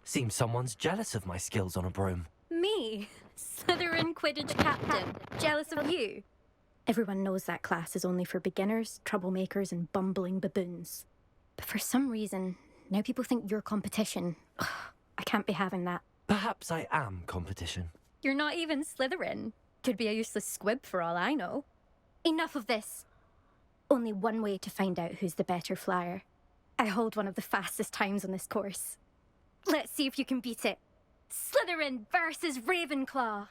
Seems someone's jealous of my skills on a broom. Me? Slytherin Quidditch captain. Jealous of you? Everyone knows that class is only for beginners, troublemakers, and bumbling baboons. But for some reason, now people think you're competition. Ugh, I can't be having that. Perhaps I am competition. You're not even Slytherin. Could be a useless squib for all I know. Enough of this. Only one way to find out who's the better flyer. I hold one of the fastest times on this course. Let's see if you can beat it. Slytherin versus Ravenclaw.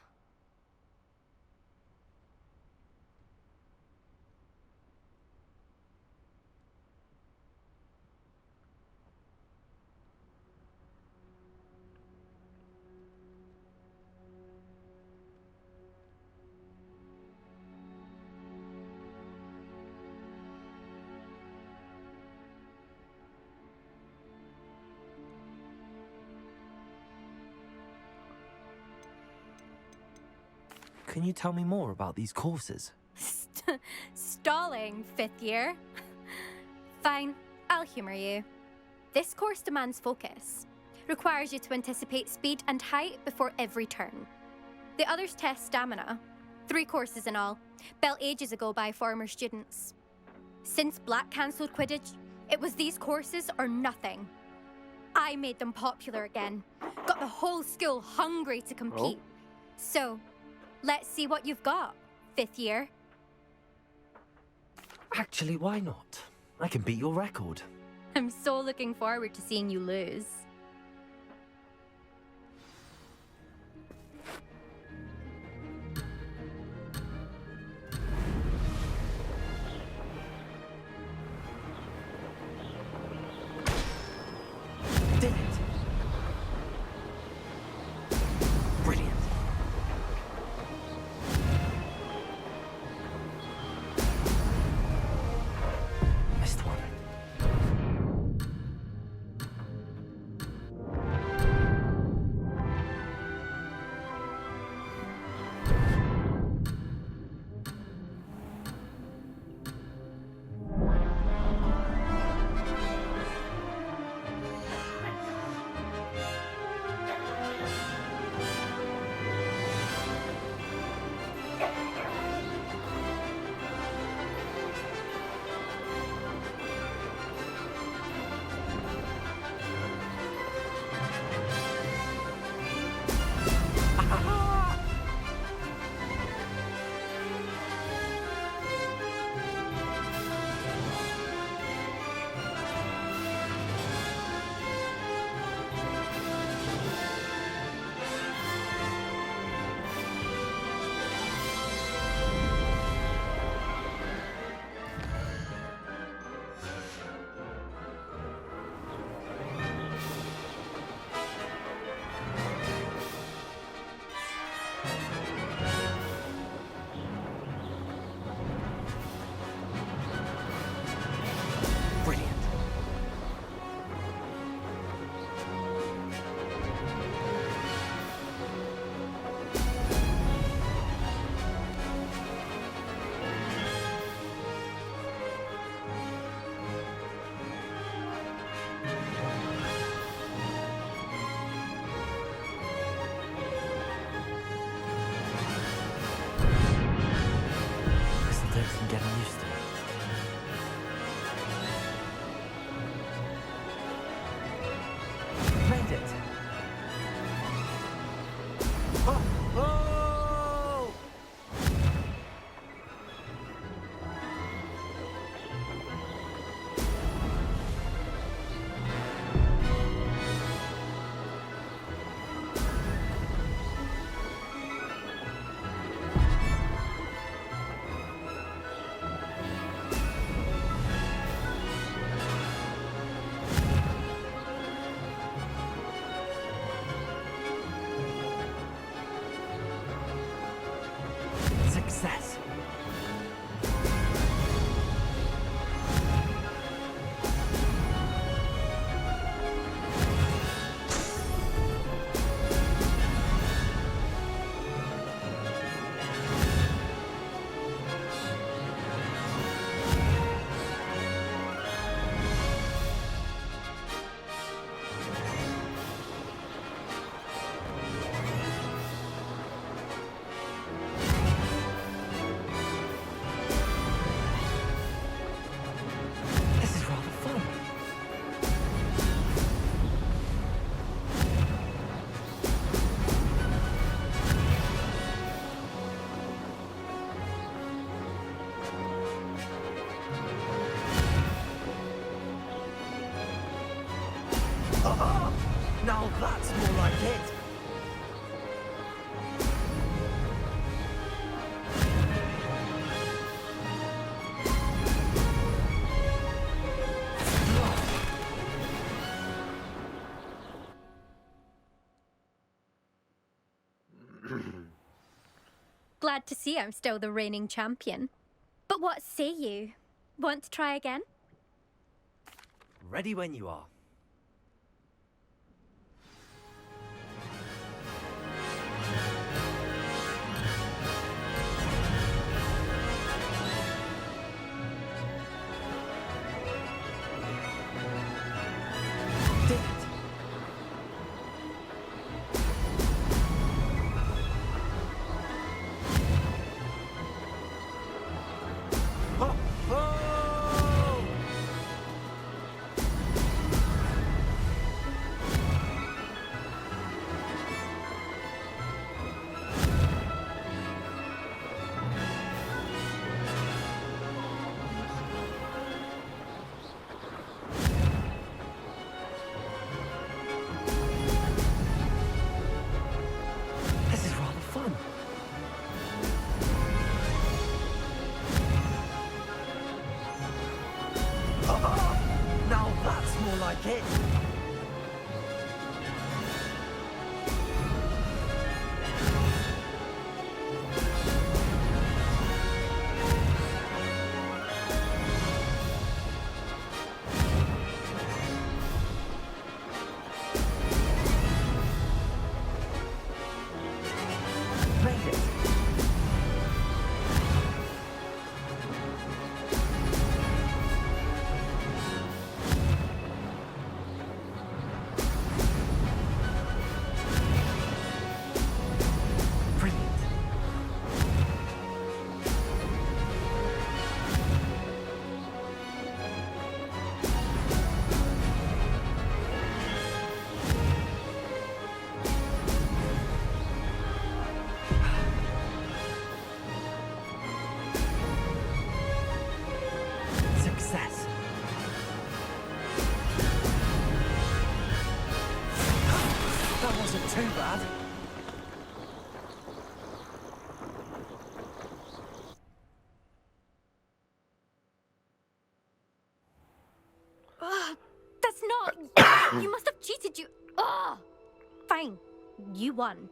Can you tell me more about these courses? Stalling, 5th year? Fine, I'll humour you. This course demands focus. Requires you to anticipate speed and height before every turn. The others test stamina. 3 courses in all, built ages ago by former students. Since Black cancelled Quidditch, it was these courses or nothing. I made them popular again. Got the whole school hungry to compete. So, let's see what you've got, 5th year. Actually, why not? I can beat your record. I'm so looking forward to seeing you lose. Did it! Brilliant. Missed one. Brilliant. Isn't this I'm getting used to? Made it! Oh! Oh! Success! Now that's more like it. Glad to see I'm still the reigning champion. But what say you? Want to try again? Ready when you are. Did it. Ho, ho! This is rather fun. Now that's more like it. Made it. Brilliant. Success. That wasn't too bad. That's not... You must have cheated, you... Ugh. Fine. You won.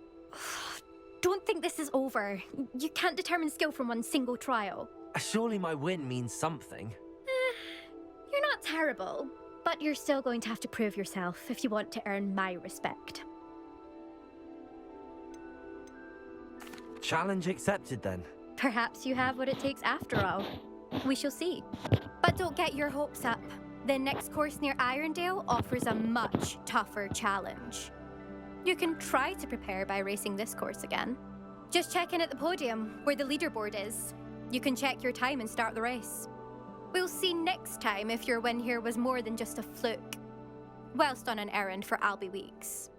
Don't think this is over. You can't determine skill from one single trial. Surely my win means something. You're not terrible, but you're still going to have to prove yourself if you want to earn my respect. Challenge accepted then. Perhaps you have what it takes after all. We shall see. But don't get your hopes up. The next course near Irondale offers a much tougher challenge. You can try to prepare by racing this course again. Just check in at the podium, where the leaderboard is. You can check your time and start the race. We'll see next time if your win here was more than just a fluke, whilst on an errand for Albie Weeks.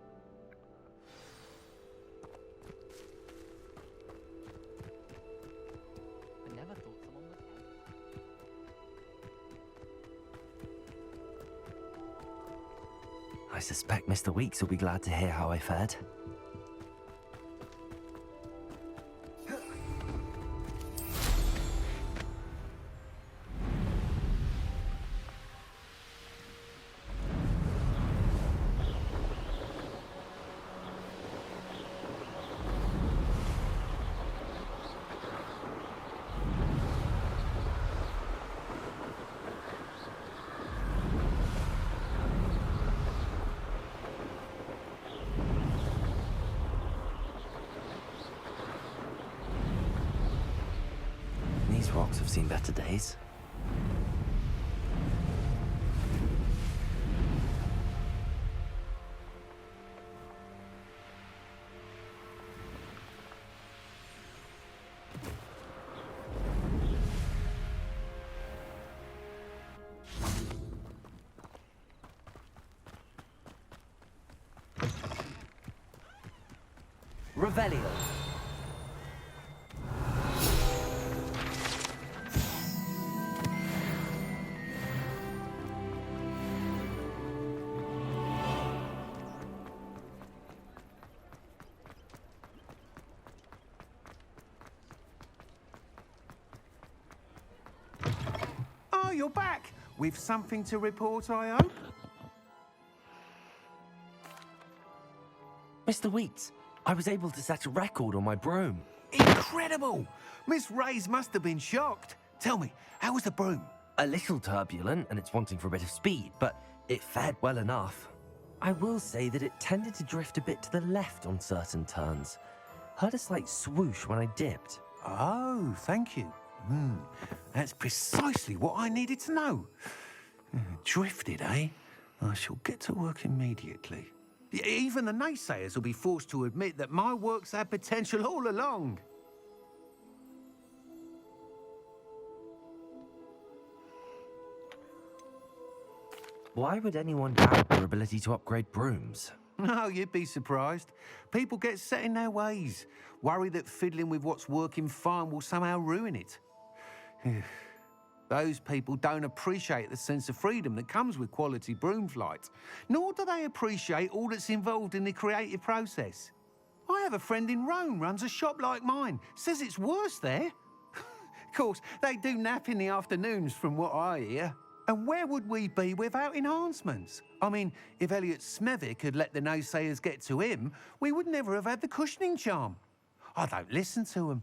I never thought someone would. I suspect Mr. Weeks will be glad to hear how I fared. These rocks have seen better days. Revelio. you're back. With something to report, I hope? Mr. Wheats, I was able to set a record on my broom. Incredible! Miss Reyes must have been shocked. Tell me, how was the broom? A little turbulent and it's wanting for a bit of speed, but it fared well enough. I will say that it tended to drift a bit to the left on certain turns. Heard a slight swoosh when I dipped. Oh, thank you. That's precisely what I needed to know. Drifted, eh? I shall get to work immediately. Even the naysayers will be forced to admit that my work's had potential all along. Why would anyone doubt their ability to upgrade brooms? No, you'd be surprised. People get set in their ways, worry that fiddling with what's working fine will somehow ruin it. Those people don't appreciate the sense of freedom that comes with quality broom flight, nor do they appreciate all that's involved in the creative process. I have a friend in Rome runs a shop like mine, says it's worse there. Of course, they do nap in the afternoons from what I hear. And where would we be without enhancements? I mean, if Elliot Smethwick had let the naysayers get to him, we would never have had the cushioning charm. I don't listen to them.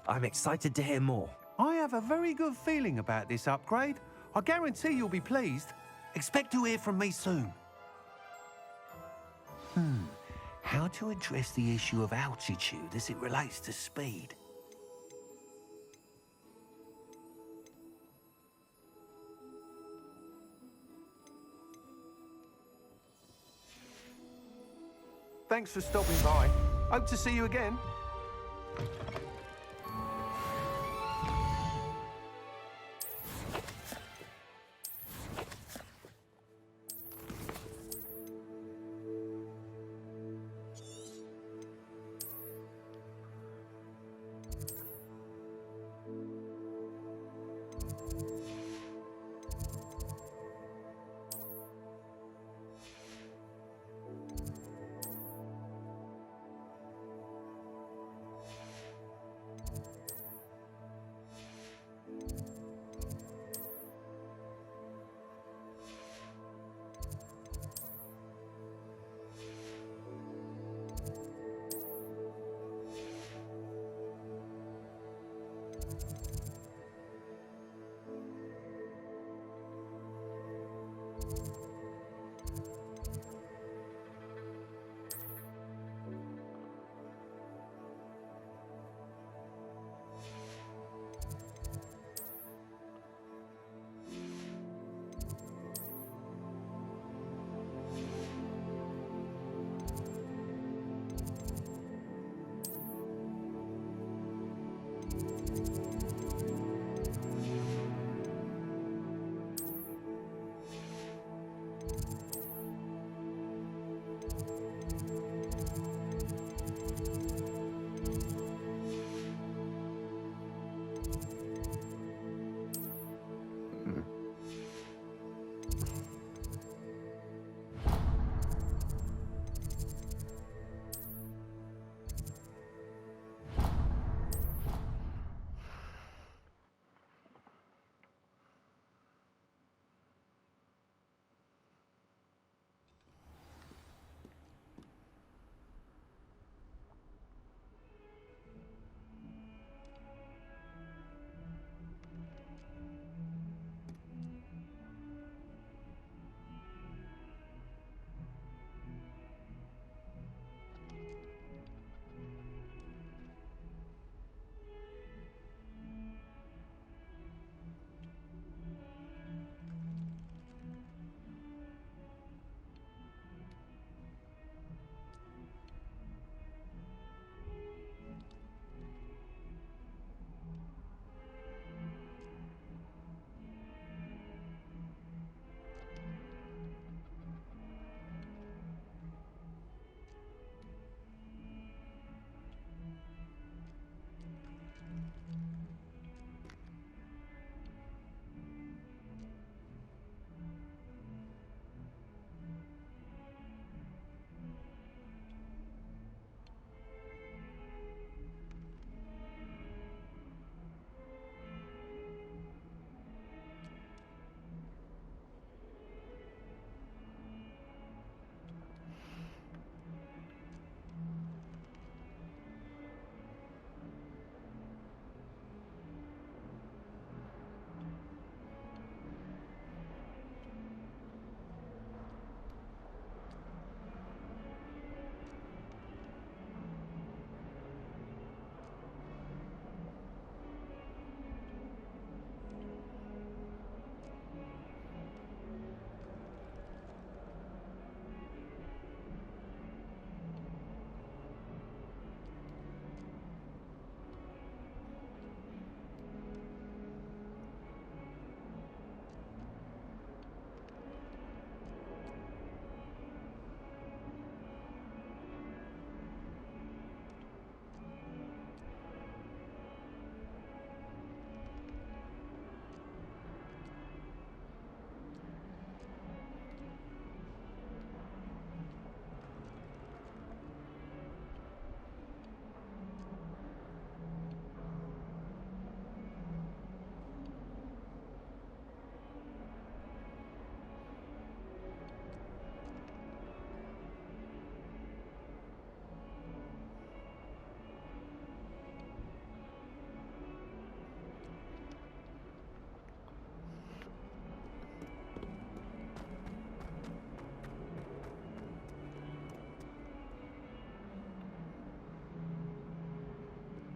I'm excited to hear more. I have a very good feeling about this upgrade. I guarantee you'll be pleased. Expect to hear from me soon. How to address the issue of altitude as it relates to speed? Thanks for stopping by. Hope to see you again.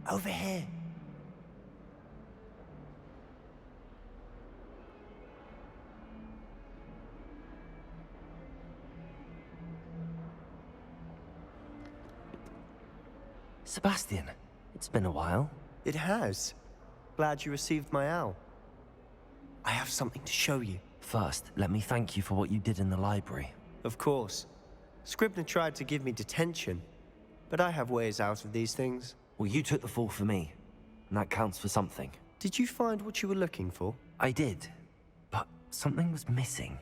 Over here. Sebastian, it's been a while. It has. Glad you received my owl. I have something to show you. First, let me thank you for what you did in the library. Of course. Scribner tried to give me detention, but I have ways out of these things. Well, you took the fall for me, and that counts for something. Did you find what you were looking for? I did, but something was missing.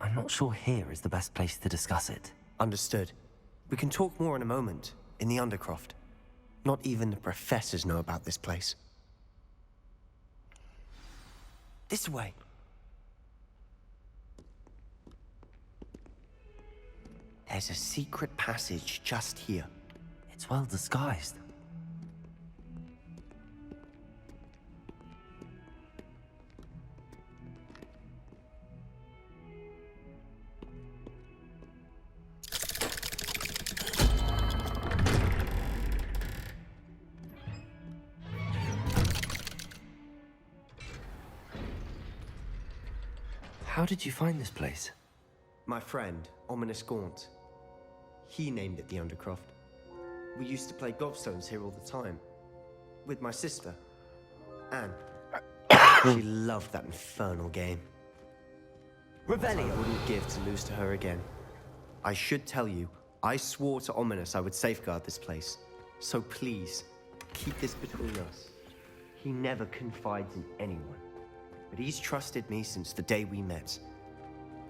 I'm not sure here is the best place to discuss it. Understood. We can talk more in a moment, in the Undercroft. Not even the professors know about this place. This way. There's a secret passage just here. It's well disguised. How did you find this place? My friend, Ominous Gaunt. He named it the Undercroft. We used to play gobstones here all the time. With my sister, Anne. She loved that infernal game. Revelio! I wouldn't give to lose to her again. I should tell you, I swore to Ominous I would safeguard this place. So please, keep this between us. He never confides in anyone. But he's trusted me since the day we met.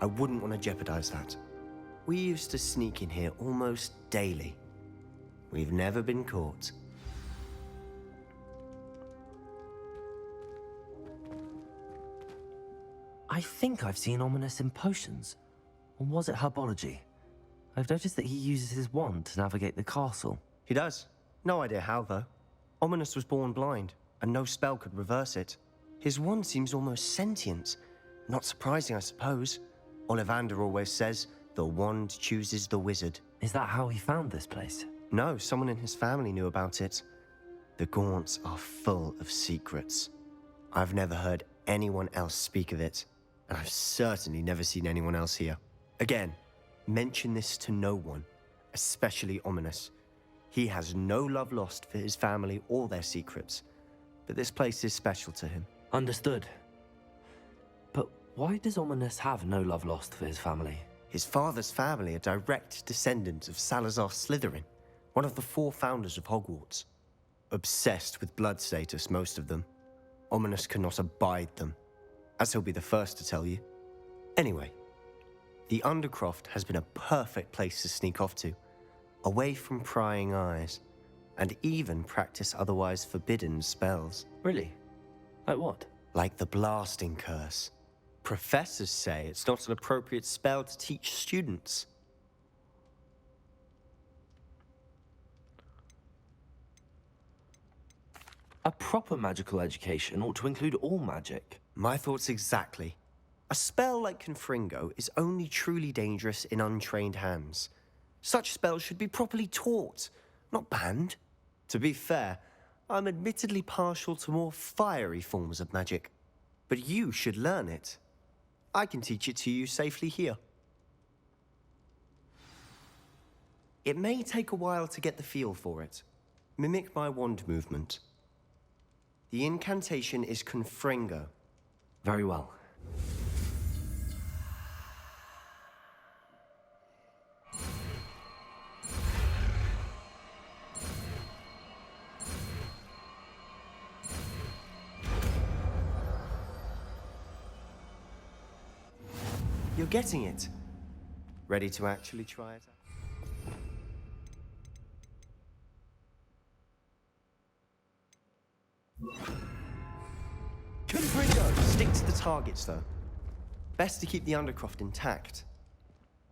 I wouldn't want to jeopardize that. We used to sneak in here almost daily. We've never been caught. I think I've seen Ominous in potions. Or was it herbology? I've noticed that he uses his wand to navigate the castle. He does. No idea how, though. Ominous was born blind, and no spell could reverse it. His wand seems almost sentient. Not surprising, I suppose. Ollivander always says, the wand chooses the wizard. Is that how he found this place? No, someone in his family knew about it. The Gaunts are full of secrets. I've never heard anyone else speak of it, and I've certainly never seen anyone else here. Again, mention this to no one, especially Ominous. He has no love lost for his family or their secrets, but this place is special to him. Understood. But why does Ominous have no love lost for his family? His father's family are direct descendants of Salazar Slytherin, one of the 4 founders of Hogwarts. Obsessed with blood status, most of them. Ominous cannot abide them, as he'll be the first to tell you. Anyway, the Undercroft has been a perfect place to sneak off to, away from prying eyes, and even practice otherwise forbidden spells. Really? Like what? Like the blasting curse. Professors say it's not an appropriate spell to teach students. A proper magical education ought to include all magic. My thoughts exactly. A spell like Confringo is only truly dangerous in untrained hands. Such spells should be properly taught, not banned. To be fair, I'm admittedly partial to more fiery forms of magic. But you should learn it. I can teach it to you safely here. It may take a while to get the feel for it. Mimic my wand movement. The incantation is Confringo. Very well. You're getting it. Ready to actually try it out? Confringo! Stick to the targets, though. Best to keep the Undercroft intact.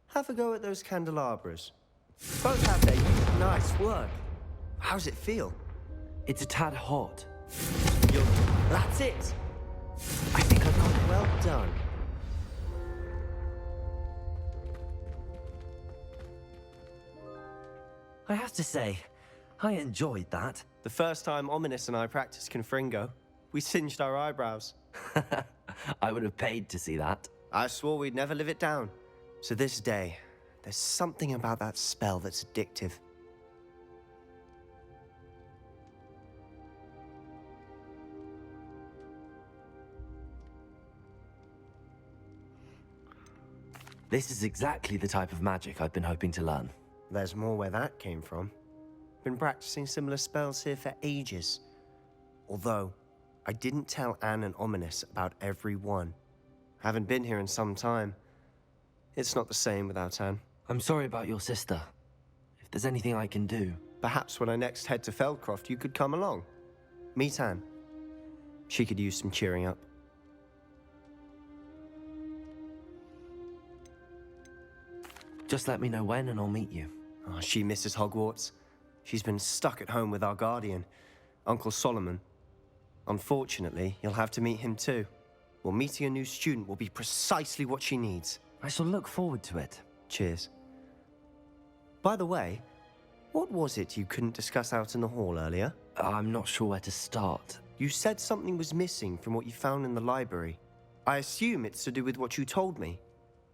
Have a go at those candelabras. Both have their use. Nice work. How's it feel? It's a tad hot. That's it! I think I've got it. Well done. I have to say, I enjoyed that. The first time Ominous and I practiced Confringo, we singed our eyebrows. I would have paid to see that. I swore we'd never live it down. So this day, there's something about that spell that's addictive. This is exactly the type of magic I've been hoping to learn. There's more where that came from. Been practicing similar spells here for ages. Although, I didn't tell Anne and Ominous about every one. Haven't been here in some time. It's not the same without Anne. I'm sorry about your sister. If there's anything I can do... Perhaps when I next head to Feldcroft, you could come along. Meet Anne. She could use some cheering up. Just let me know when and I'll meet you. Oh, she misses Hogwarts. She's been stuck at home with our guardian, Uncle Solomon. Unfortunately, you'll have to meet him too. Well, meeting a new student will be precisely what she needs. I shall look forward to it. Cheers. By the way, what was it you couldn't discuss out in the hall earlier? I'm not sure where to start. You said something was missing from what you found in the library. I assume it's to do with what you told me.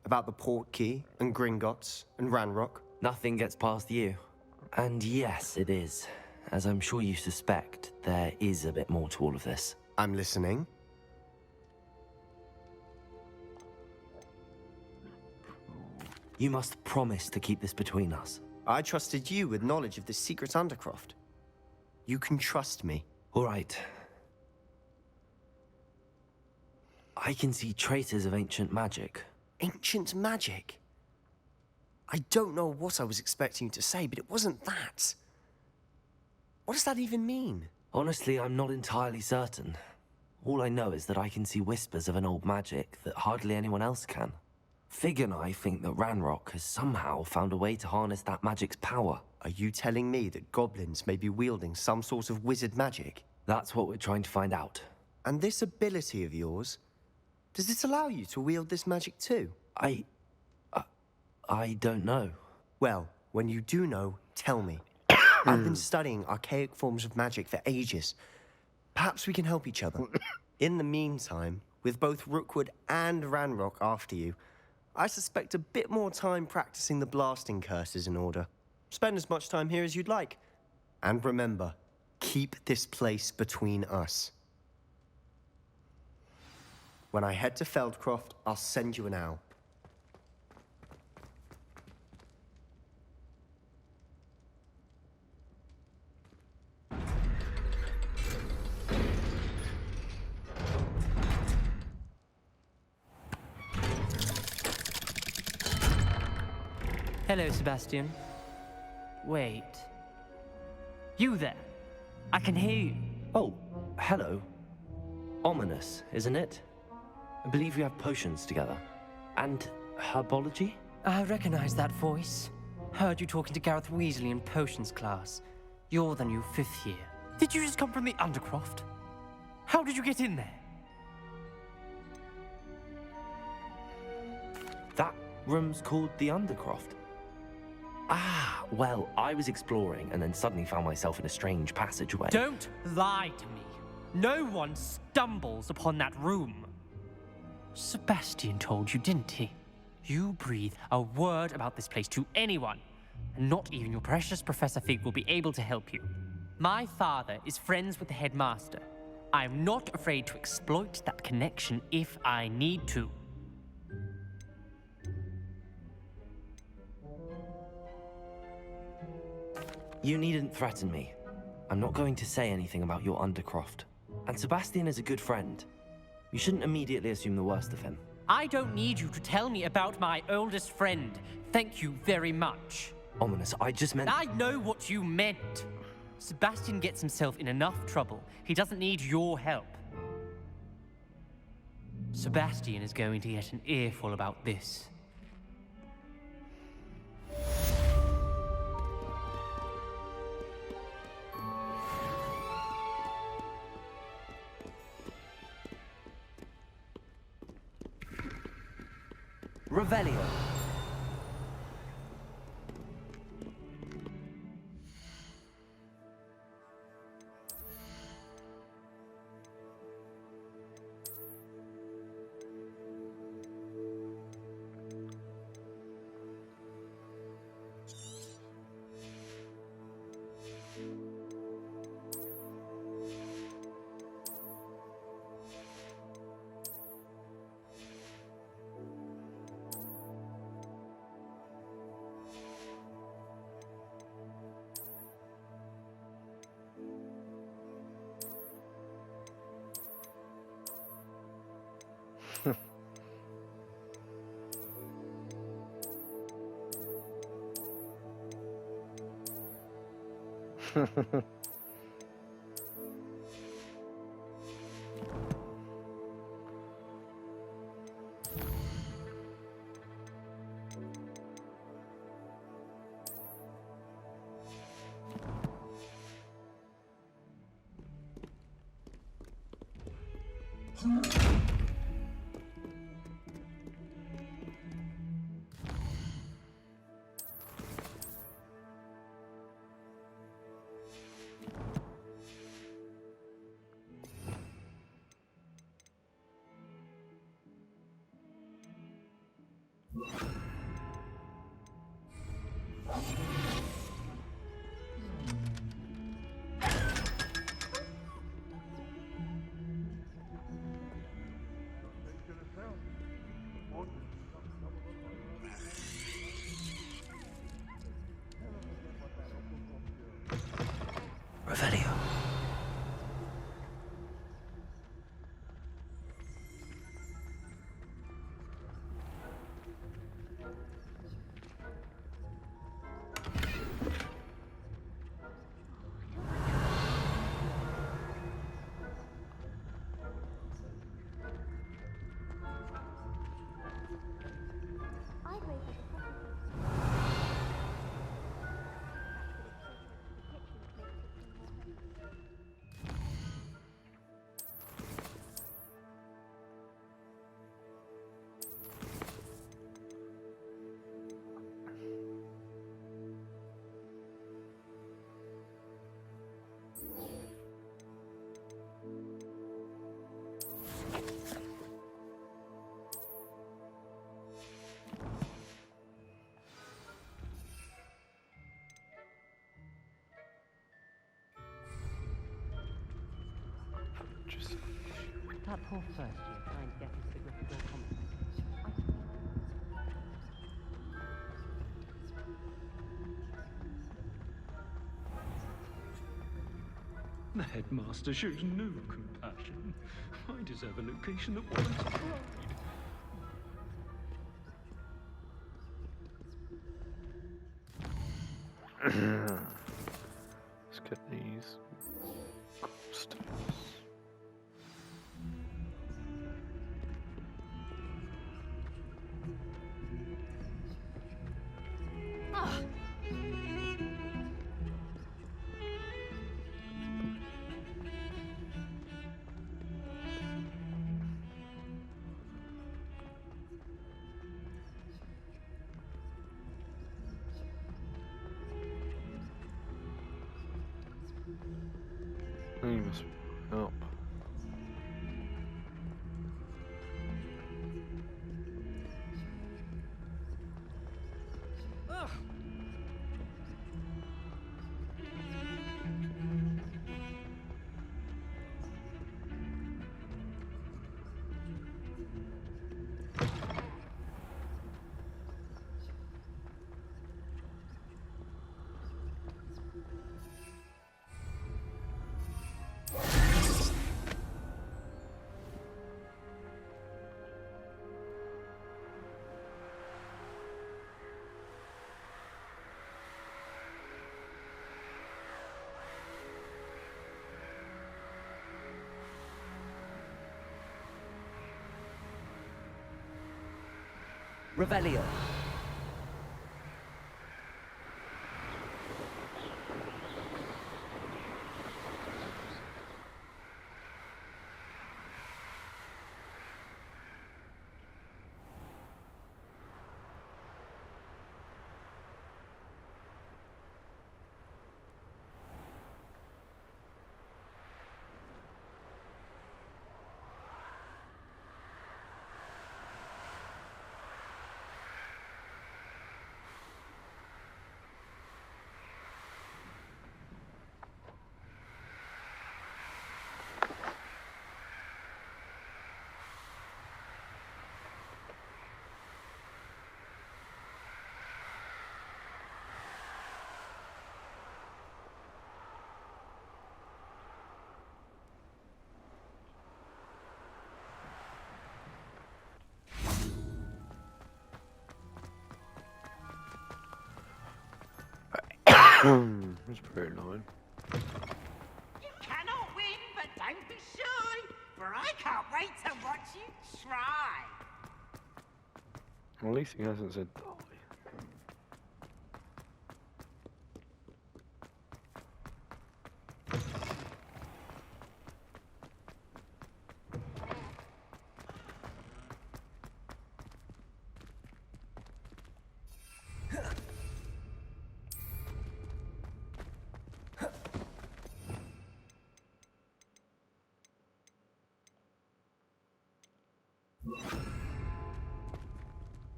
About the Portkey, and Gringotts, and Ranrock. Nothing gets past you. And yes, it is. As I'm sure you suspect, there is a bit more to all of this. I'm listening. You must promise to keep this between us. I trusted you with knowledge of this secret Undercroft. You can trust me. All right. I can see traces of ancient magic. Ancient magic? I don't know what I was expecting you to say, but it wasn't that. What does that even mean? Honestly, I'm not entirely certain. All I know is that I can see whispers of an old magic that hardly anyone else can. Fig and I think that Ranrock has somehow found a way to harness that magic's power. Are you telling me that goblins may be wielding some sort of wizard magic? That's what we're trying to find out. And this ability of yours, does it allow you to wield this magic too? I don't know. Well, when you do know, tell me. I've been studying archaic forms of magic for ages. Perhaps we can help each other. In the meantime, with both Rookwood and Ranrock after you, I suspect a bit more time practicing the blasting curse is in order. Spend as much time here as you'd like. And remember, keep this place between us. When I head to Feldcroft, I'll send you an owl. Hello, Sebastian. Wait. You there? I can hear you. Oh, hello. Ominous, isn't it? I believe we have potions together. And herbology? I recognize that voice. Heard you talking to Gareth Weasley in potions class. You're the new 5th year. Did you just come from the Undercroft? How did you get in there? That room's called the Undercroft. Ah, well, I was exploring and then suddenly found myself in a strange passageway. Don't lie to me. No one stumbles upon that room. Sebastian told you, didn't he? You breathe a word about this place to anyone, and not even your precious Professor Fig will be able to help you. My father is friends with the headmaster. I am not afraid to exploit that connection if I need to. You needn't threaten me. I'm not going to say anything about your Undercroft. And Sebastian is a good friend. You shouldn't immediately assume the worst of him. I don't need you to tell me about my oldest friend. Thank you very much. Ominous, I just meant... I know what you meant. Sebastian gets himself in enough trouble. He doesn't need your help. Sebastian is going to get an earful about this. Revelio. Revelio. That poor first year trying to get into the Gryffindor Commons. The headmaster shows no compassion. I deserve a location that warrants pride. Let's get these gobstones. You must help. Revelio. That's pretty annoying. wait to watch you try. Well, at least he hasn't said die.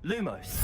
Lumos.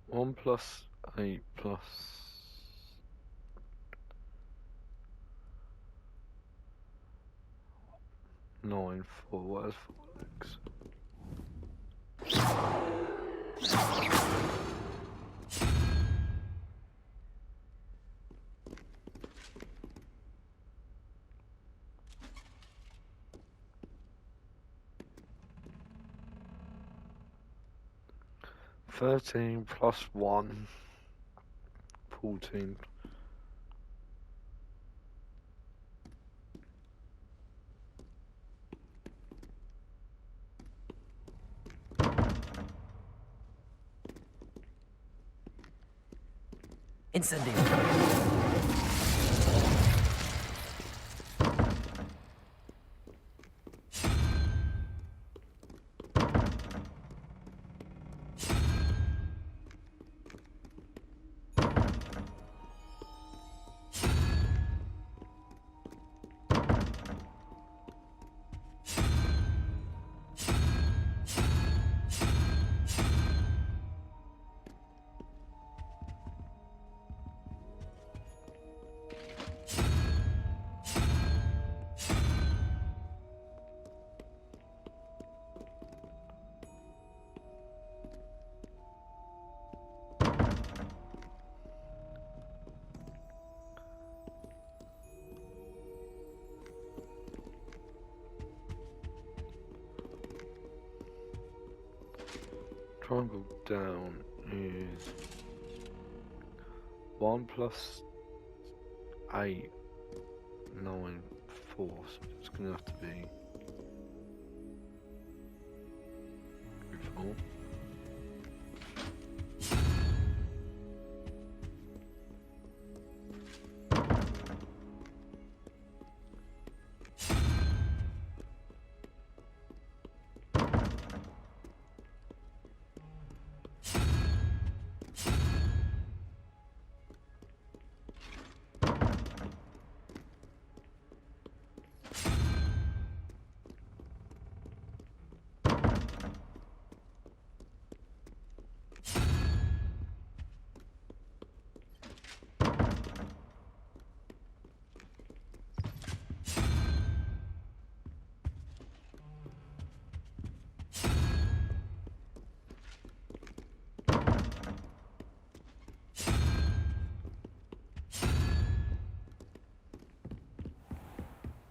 One plus 8 plus 9 4. What has 4 legs? Thirteen plus 1, 14. Incendio. Triangle down is 1 plus 8, 9, 4. So it's going to have to be 4.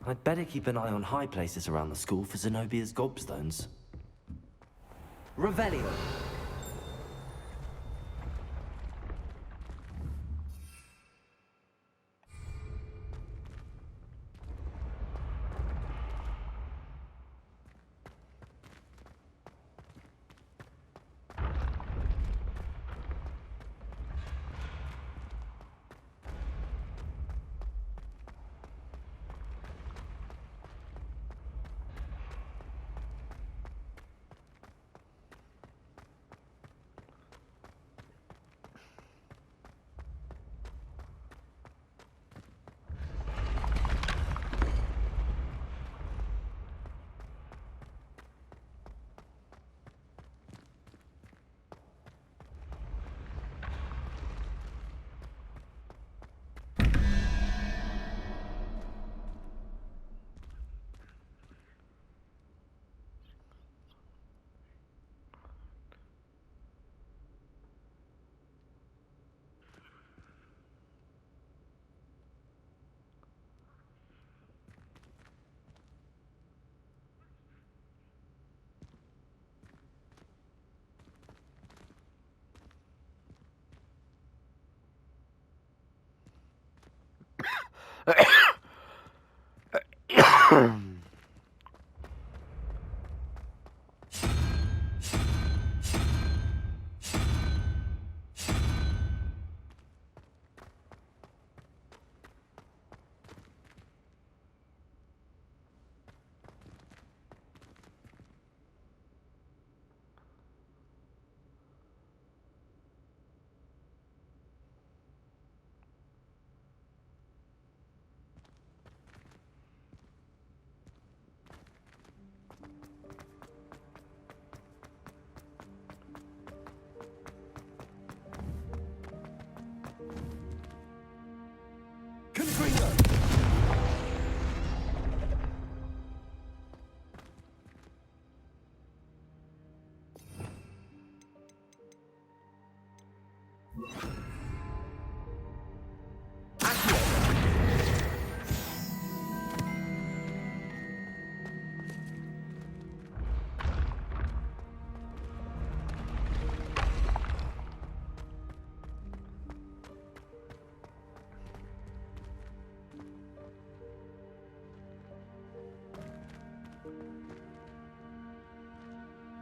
I'd better keep an eye on high places around the school for Zenobia's gobstones. Revelio.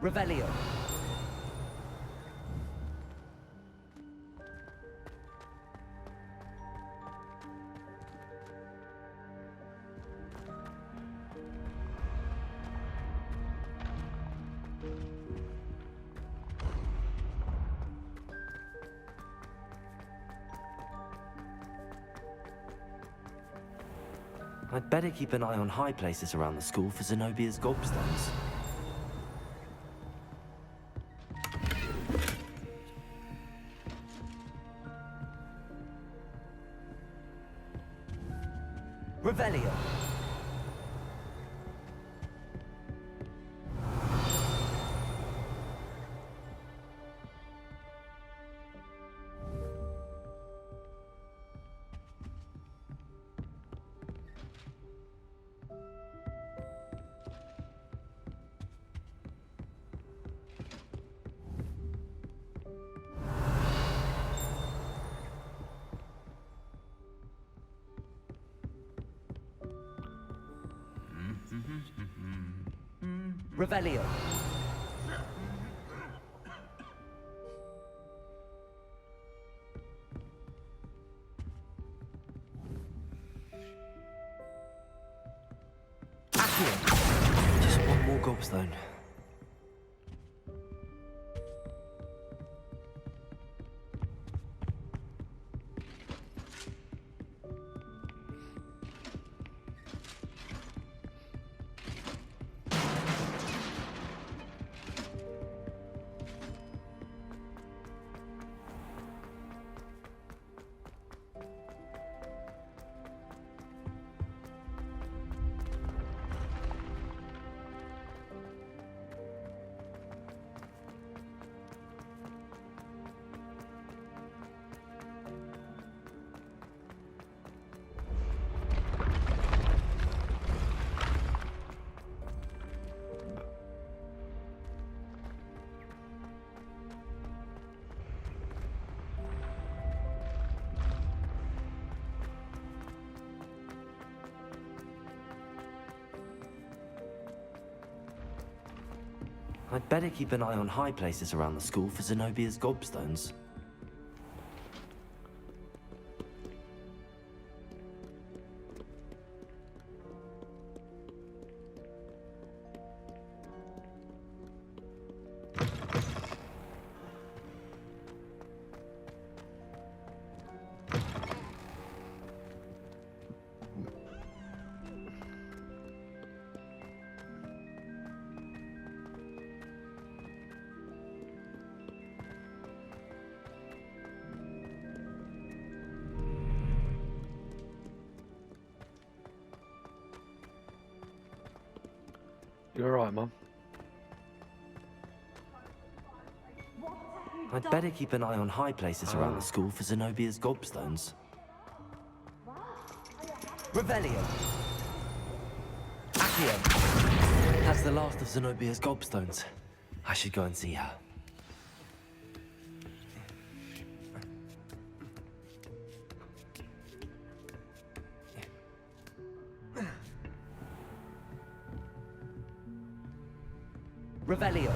Revelio. I'd better keep an eye on high places around the school for Zenobia's gobstones. Revelio. Revelio. Accio. Just one more gobstone. I'd better keep an eye on high places around the school for Zenobia's gobstones. You're right, Mum. I'd better keep an eye on high places around the school for Zenobia's gobstones. Revelio. Accio. That's the last of Zenobia's gobstones. I should go and see her. Revelio.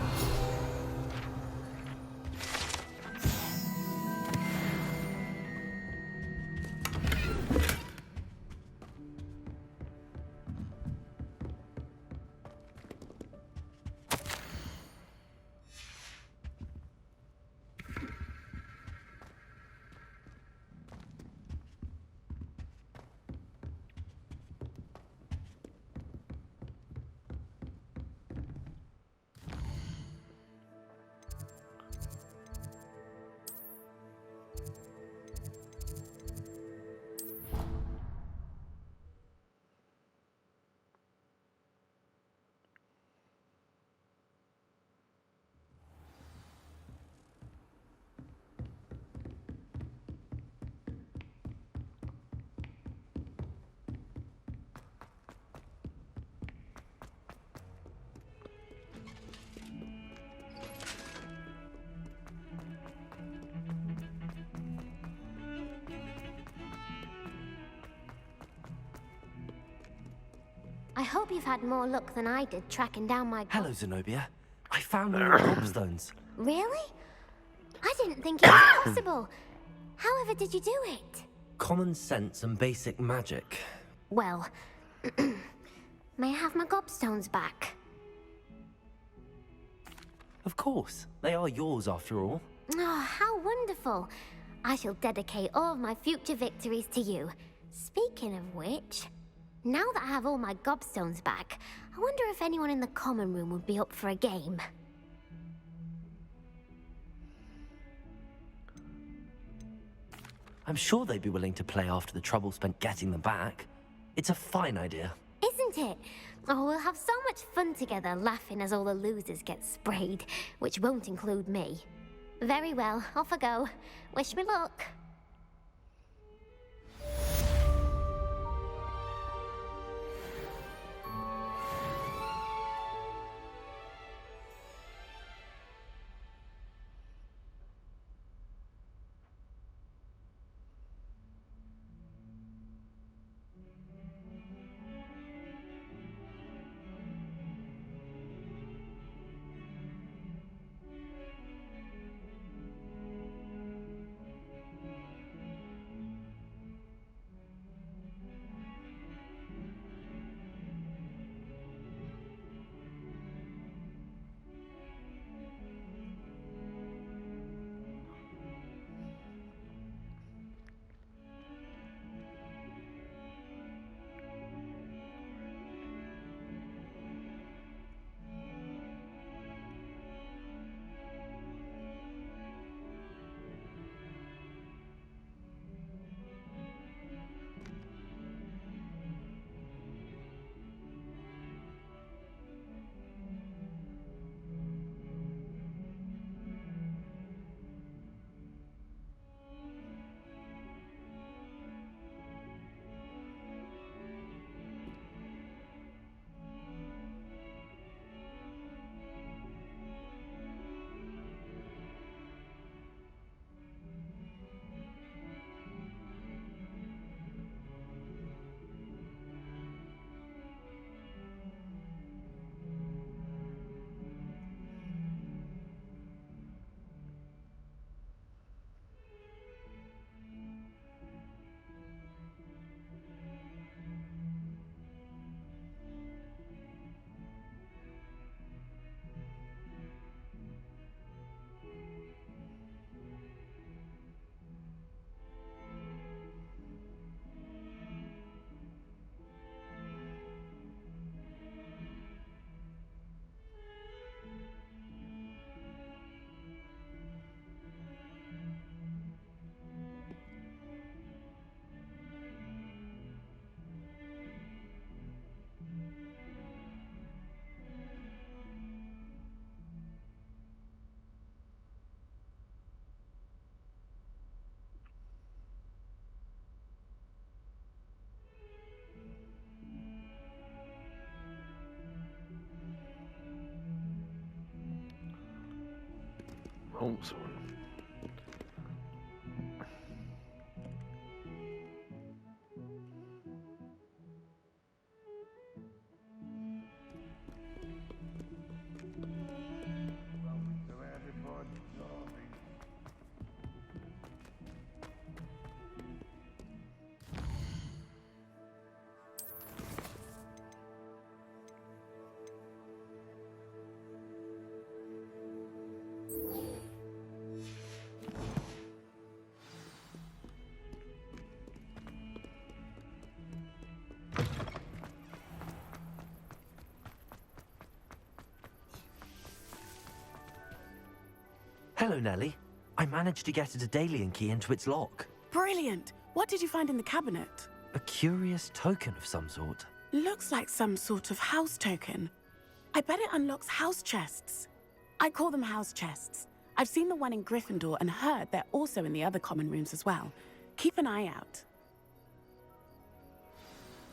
I hope you've had more luck than I did tracking down my... Hello, Zenobia. I found all your gobstones. Really? I didn't think it was possible. However did you do it? Common sense and basic magic. Well, may I have my gobstones back? Of course. They are yours after all. Oh, how wonderful. I shall dedicate all of my future victories to you. Speaking of which, now that I have all my gobstones back, I wonder if anyone in the common room would be up for a game. I'm sure they'd be willing to play after the trouble spent getting them back. It's a fine idea. Isn't it? Oh, we'll have so much fun together, laughing as all the losers get sprayed, which won't include me. Very well, off I go. Wish me luck. Oh, sorry. Hello, Nellie. I managed to get a Daedalian key into its lock. Brilliant! What did you find in the cabinet? A curious token of some sort. Looks like some sort of house token. I bet it unlocks house chests. I call them house chests. I've seen the one in Gryffindor and heard they're also in the other common rooms as well. Keep an eye out.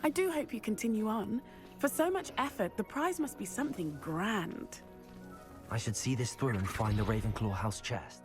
I do hope you continue on. For so much effort, the prize must be something grand. I should see this through and find the Ravenclaw house chest.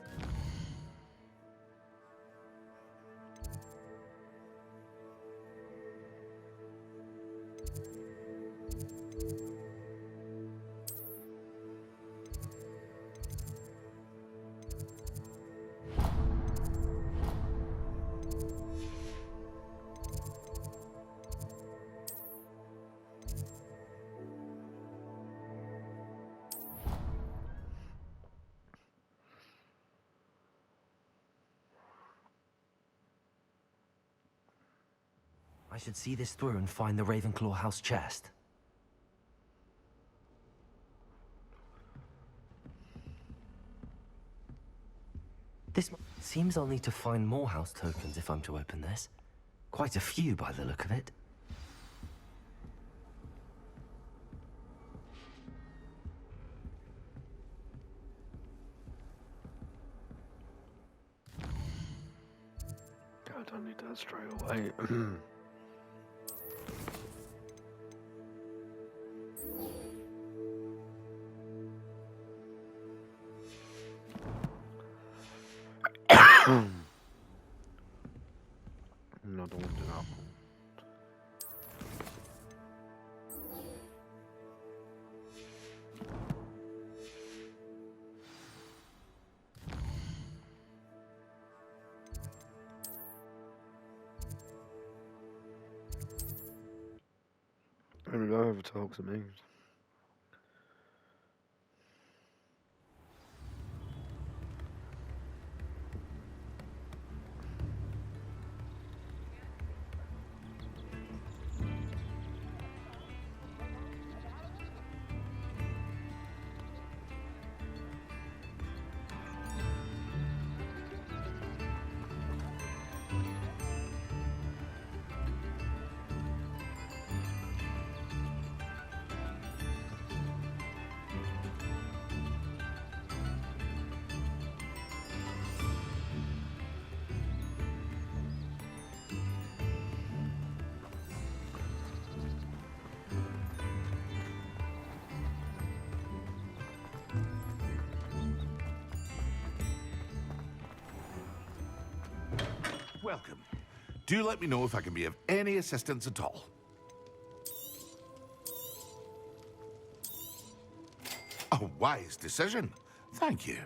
I should see this through and find the Ravenclaw house chest. This seems I'll need to find more house tokens if I'm to open this. Quite a few by the look of it. I don't need that straight away. No, don't want to do that. There we go, over to Hogsmeade. Welcome. Do let me know if I can be of any assistance at all. A wise decision. Thank you.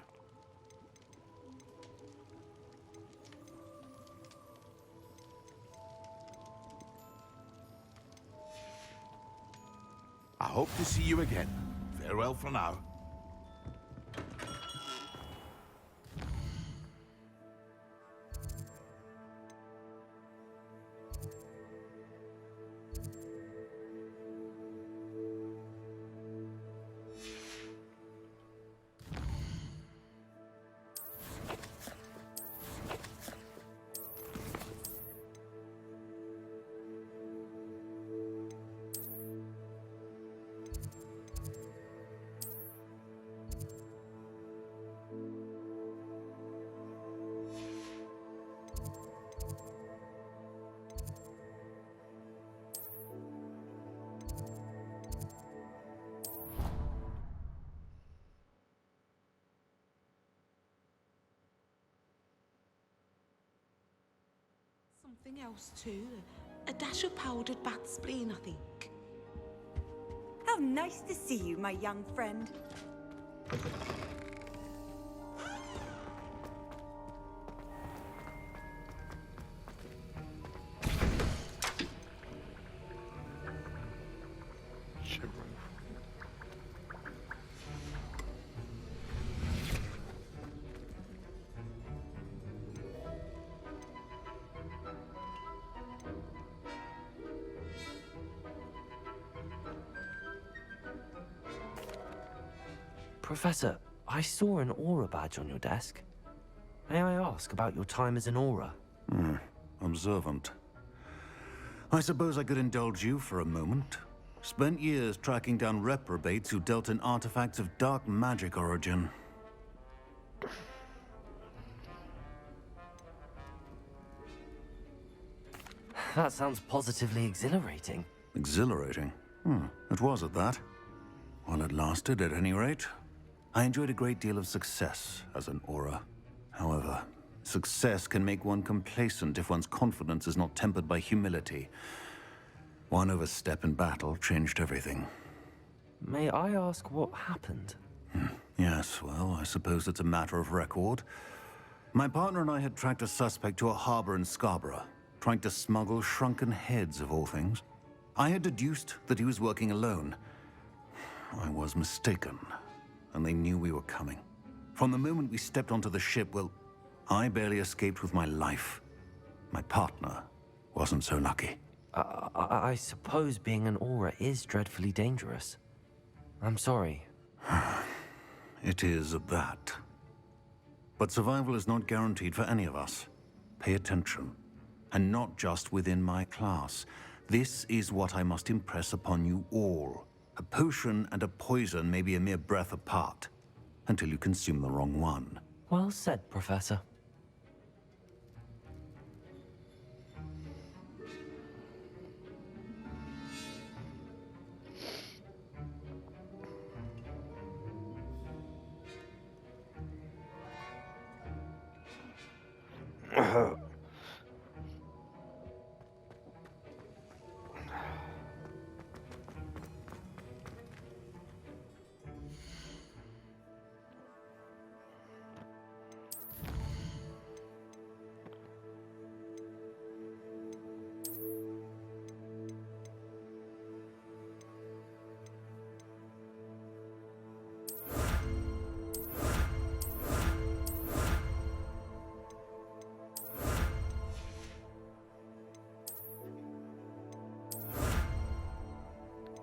I hope to see you again. Farewell for now. Something else too. A dash of powdered bat spleen, I think. How nice to see you, my young friend. Professor, I saw an aura badge on your desk. May I ask about your time as an aura? Observant. I suppose I could indulge you for a moment. Spent years tracking down reprobates who dealt in artifacts of dark magic origin. That sounds positively exhilarating. Exhilarating? It was at that. While it lasted, at any rate. I enjoyed a great deal of success as an aura. However, success can make one complacent if one's confidence is not tempered by humility. One overstep in battle changed everything. May I ask what happened? Yes, well, I suppose it's a matter of record. My partner and I had tracked a suspect to a harbor in Scarborough, trying to smuggle shrunken heads of all things. I had deduced that he was working alone. I was mistaken, and they knew we were coming. From the moment we stepped onto the ship, well, I barely escaped with my life. My partner wasn't so lucky. I suppose being an aura is dreadfully dangerous. I'm sorry. It is at that. But survival is not guaranteed for any of us. Pay attention. And not just within my class. This is what I must impress upon you all. A potion and a poison may be a mere breath apart, until you consume the wrong one. Well said, Professor.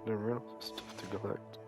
Never else stuff to collect.